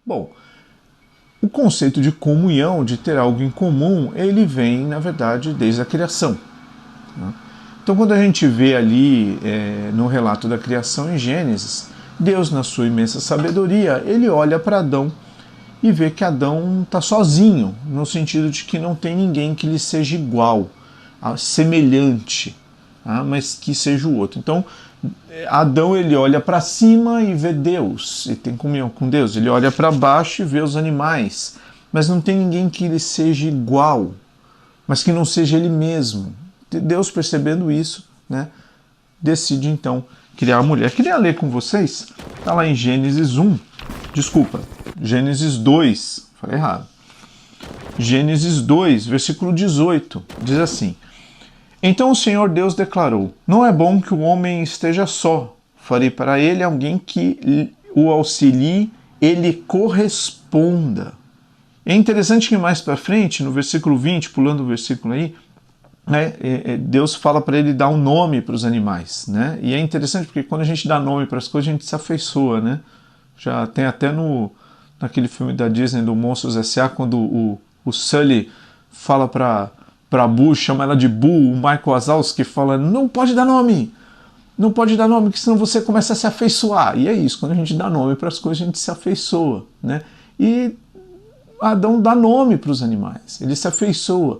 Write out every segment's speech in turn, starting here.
Bom, o conceito de comunhão, de ter algo em comum, ele vem, na verdade, desde a criação. Né? Então, quando a gente vê ali no relato da criação em Gênesis, Deus, na sua imensa sabedoria, ele olha para Adão e vê que Adão está sozinho, no sentido de que não tem ninguém que lhe seja igual, semelhante, mas que seja o outro. Então, Adão ele olha para cima e vê Deus, e tem comunhão com Deus. Ele olha para baixo e vê os animais, mas não tem ninguém que lhe seja igual, mas que não seja ele mesmo. Deus, percebendo isso, né, decide então criar a mulher. Queria ler com vocês, está lá em Gênesis 2, falei errado. Gênesis 2, versículo 18, diz assim: Então o Senhor Deus declarou: Não é bom que o homem esteja só. Farei para ele alguém que o auxilie e lhe corresponda. É interessante que mais para frente, no versículo 20, pulando o versículo aí, né, Deus fala para ele dar um nome para os animais. Né? E é interessante porque quando a gente dá nome para as coisas, a gente se afeiçoa. Né? Já tem até naquele filme da Disney, do Monstros S.A., quando o Sully fala para Boo, chama ela de Boo, o Michael Wazowski fala: não pode dar nome, que senão você começa a se afeiçoar. E é isso, quando a gente dá nome para as coisas, a gente se afeiçoa. Né? E Adão dá nome para os animais, ele se afeiçoa.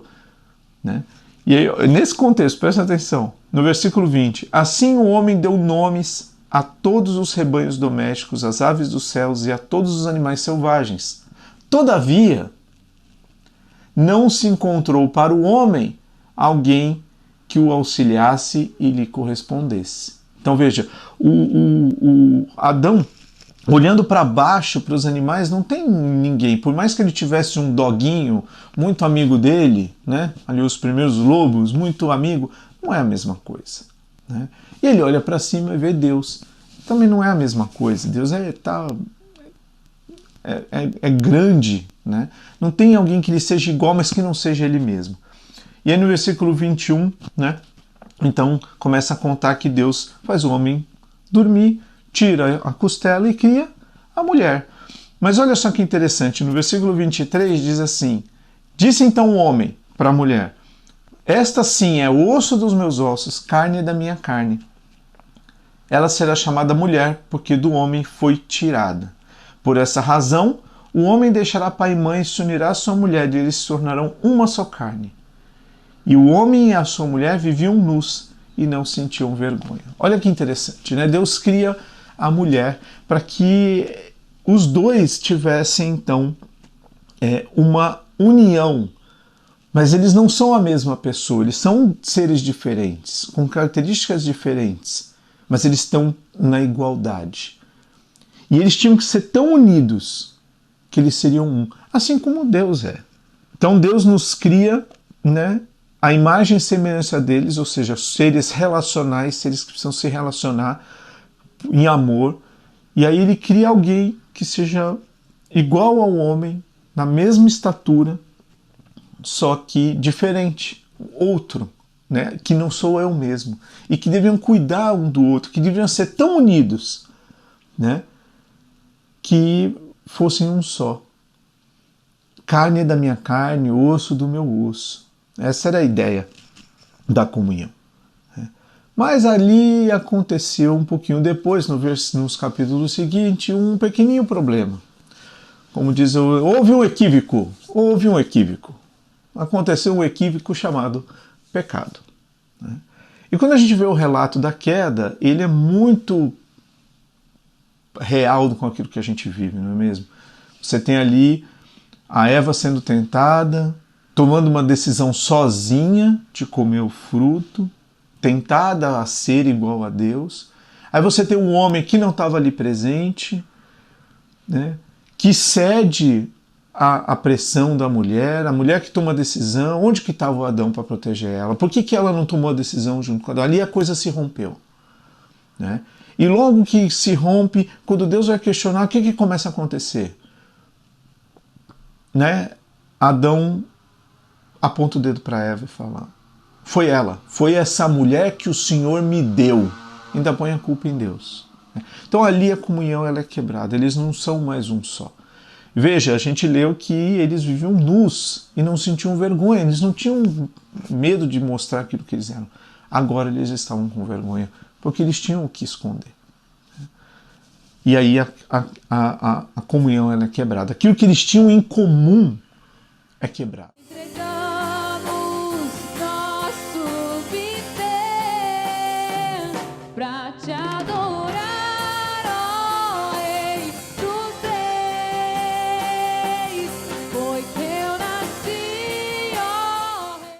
Né? E aí, nesse contexto, presta atenção, no versículo 20: Assim o homem deu nomes a todos os rebanhos domésticos, às aves dos céus e a todos os animais selvagens. Todavia, não se encontrou para o homem alguém que o auxiliasse e lhe correspondesse. Então veja, o Adão, olhando para baixo, para os animais, não tem ninguém. Por mais que ele tivesse um doguinho muito amigo dele, né? Ali os primeiros lobos, muito amigo, não é a mesma coisa. Né? E ele olha para cima e vê Deus. Também não é a mesma coisa. Deus é grande. Né? Não tem alguém que lhe seja igual, mas que não seja ele mesmo. E aí no versículo 21, né? Então começa a contar que Deus faz o homem dormir, tira a costela e cria a mulher. Mas olha só que interessante, no versículo 23 diz assim: Disse então o homem para a mulher: Esta sim é o osso dos meus ossos, carne da minha carne. Ela será chamada mulher, porque do homem foi tirada. Por essa razão, o homem deixará pai e mãe e se unirá à sua mulher, e eles se tornarão uma só carne. E o homem e a sua mulher viviam nus e não sentiam vergonha. Olha que interessante, né? Deus cria a mulher para que os dois tivessem, então, uma união. Mas eles não são a mesma pessoa, eles são seres diferentes, com características diferentes, mas eles estão na igualdade. E eles tinham que ser tão unidos que eles seriam um, assim como Deus é. Então Deus nos cria, né, a imagem e semelhança deles, ou seja, seres relacionais, seres que precisam se relacionar em amor, e aí ele cria alguém que seja igual ao homem, na mesma estatura, só que diferente, outro, né, que não sou eu mesmo, e que deviam cuidar um do outro, que deviam ser tão unidos, né, que fossem um só. Carne da minha carne, osso do meu osso. Essa era a ideia da comunhão. Mas ali aconteceu um pouquinho depois, nos capítulos seguintes, um pequenininho problema. Como diz, houve um equívoco. Aconteceu um equívoco chamado pecado. E quando a gente vê o relato da queda, ele é muito real com aquilo que a gente vive, não é mesmo? Você tem ali a Eva sendo tentada, tomando uma decisão sozinha de comer o fruto, tentada a ser igual a Deus. Aí você tem um homem que não estava ali presente, né, que cede à pressão da mulher, a mulher que toma a decisão. Onde que estava o Adão para proteger ela? Por que ela não tomou a decisão junto com Adão? Ali a coisa se rompeu. Né? E logo que se rompe, quando Deus vai questionar, o que começa a acontecer? Né? Adão aponta o dedo para Eva e fala: foi essa mulher que o Senhor me deu. Ainda põe a culpa em Deus. Então ali a comunhão ela é quebrada, eles não são mais um só. Veja, a gente leu que eles viviam nus e não sentiam vergonha, eles não tinham medo de mostrar aquilo que eles eram. Agora eles estavam com vergonha, porque eles tinham o que esconder. E aí a comunhão ela é quebrada. Aquilo que eles tinham em comum é quebrado. Entregamos nosso viver pra te adorar.